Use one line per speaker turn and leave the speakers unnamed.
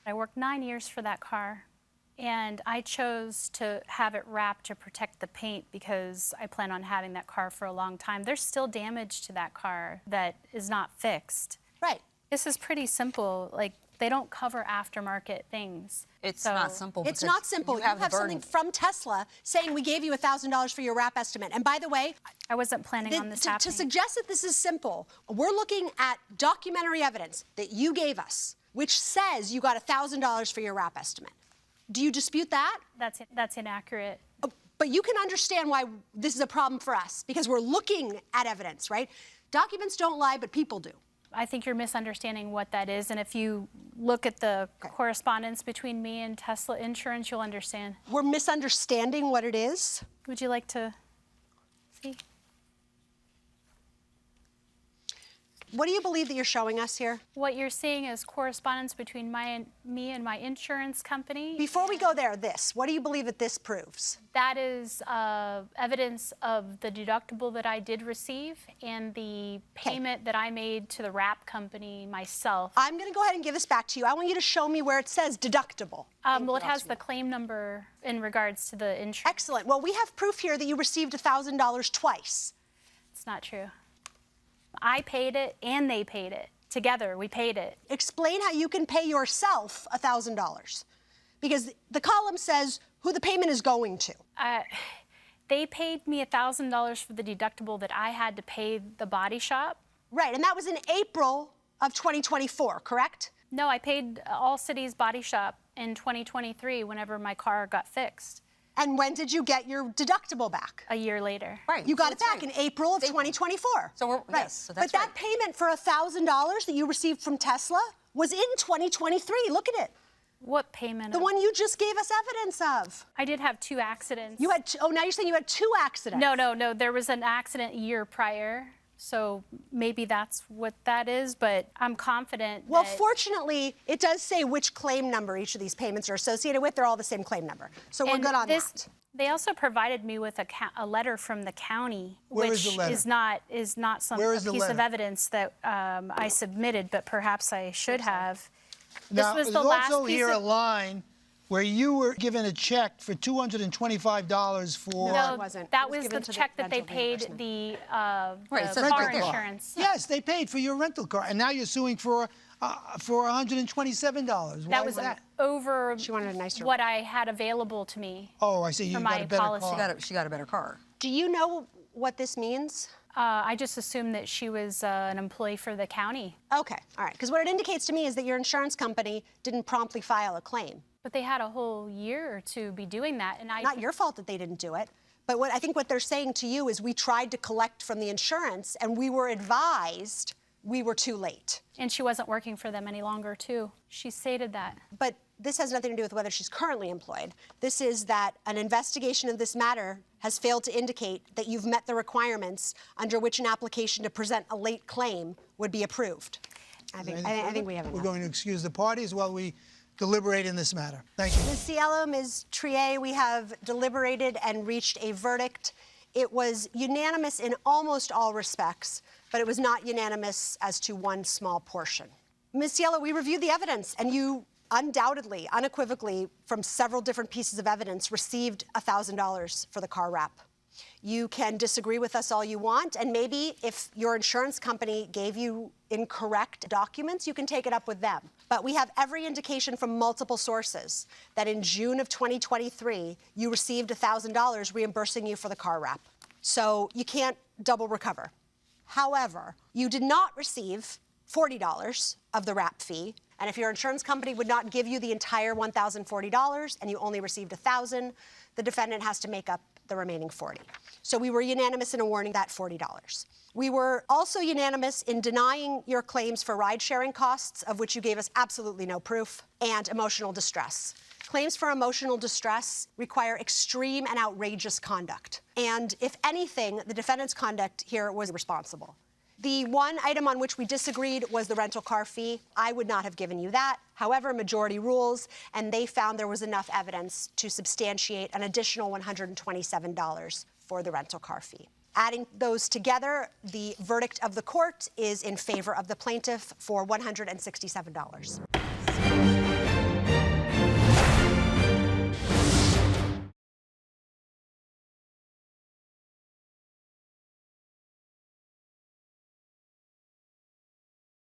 I worked 9 years for that car, and I chose to have it wrapped to protect the paint because I plan on having that car for a long time. There's still damage to that car that is not fixed.
Right.
This is pretty simple. Like, they don't cover aftermarket things.
It's not simple.
It's not simple. You have something from Tesla saying we gave you $1,000 for your wrap estimate. And by the way,
I wasn't planning on this happening.
To suggest that this is simple, we're looking at documentary evidence that you gave us, which says you got $1,000 for your wrap estimate. Do you dispute that?
That's inaccurate.
But you can understand why this is a problem for us, because we're looking at evidence, right? Documents don't lie, but people do.
I think you're misunderstanding what that is, and if you look at the correspondence between me and Tesla Insurance, you'll understand.
We're misunderstanding what it is?
Would you like to see?
What do you believe that you're showing us here?
What you're seeing is correspondence between me and my insurance company.
Before we go there, what do you believe that this proves?
That is evidence of the deductible that I did receive and the payment that I made to the wrap company myself.
I'm going to go ahead and give this back to you. I want you to show me where it says deductible.
Well, it has the claim number in regards to the insurance.
Excellent. Well, we have proof here that you received $1,000 twice.
It's not true. I paid it and they paid it. Together, we paid it.
Explain how you can pay yourself $1,000. Because the column says who the payment is going to.
They paid me $1,000 for the deductible that I had to pay the body shop.
Right, and that was in April of 2024, correct?
No, I paid All Cities Body Shop in 2023 whenever my car got fixed.
And when did you get your deductible back?
A year later.
Right. You got it back in April of 2024.
So we're,
right.
Yes, so that's
but that payment for $1,000 that you received from Tesla was in 2023. Look at it.
What payment?
The one you just gave us evidence of.
I did have 2 accidents.
You had, now you're saying you had 2 accidents.
No. There was an accident a year prior. So maybe that's what that is, but I'm confident
Well, fortunately, it does say which claim number each of these payments are associated with. They're all the same claim number. So we're good on that.
They also provided me with a letter from the county, which is not some piece of evidence that I submitted, but perhaps I should have.
Now,
this was
there's
the last
also
piece
here
of...
a line where you were given a check for $225 for...
No, it wasn't.
That was the check that they paid the car insurance.
Yes, they paid for your rental car, and now you're suing for $127.
That was over
she wanted a nicer
what I had available to me.
Oh, I see. You got a better car.
She got a better car.
Do you know what this means?
I just assumed that she was an employee for the county.
Okay, all right. Because what it indicates to me is that your insurance company didn't promptly file a claim.
But they had a whole year to be doing that, and
Not your fault that they didn't do it. But I think what they're saying to you is we tried to collect from the insurance, and we were advised we were too late.
And she wasn't working for them any longer, too. She stated that.
But this has nothing to do with whether she's currently employed. This is that an investigation of this matter has failed to indicate that you've met the requirements under which an application to present a late claim would be approved. I think we have enough.
We're going to excuse the parties while we deliberate in this matter. Thank you.
Ms. Cielo, Ms. Trier, we have deliberated and reached a verdict. It was unanimous in almost all respects, but it was not unanimous as to one small portion. Ms. Cielo, we reviewed the evidence, and you undoubtedly, unequivocally, from several different pieces of evidence, received $1,000 for the car wrap. You can disagree with us all you want, and maybe if your insurance company gave you incorrect documents, you can take it up with them. But we have every indication from multiple sources that in June of 2023, you received $1,000 reimbursing you for the car wrap. So you can't double recover. However, you did not receive $40 of the wrap fee, and if your insurance company would not give you the entire $1,040 and you only received $1,000, the defendant has to make up the remaining $40. So we were unanimous in awarding that $40. We were also unanimous in denying your claims for ride-sharing costs, of which you gave us absolutely no proof, and emotional distress. Claims for emotional distress require extreme and outrageous conduct. And if anything, the defendant's conduct here was responsible. The one item on which we disagreed was the rental car fee. I would not have given you that. However, majority rules, and they found there was enough evidence to substantiate an additional $127 for the rental car fee. Adding those together, the verdict of the court is in favor of the plaintiff for $167.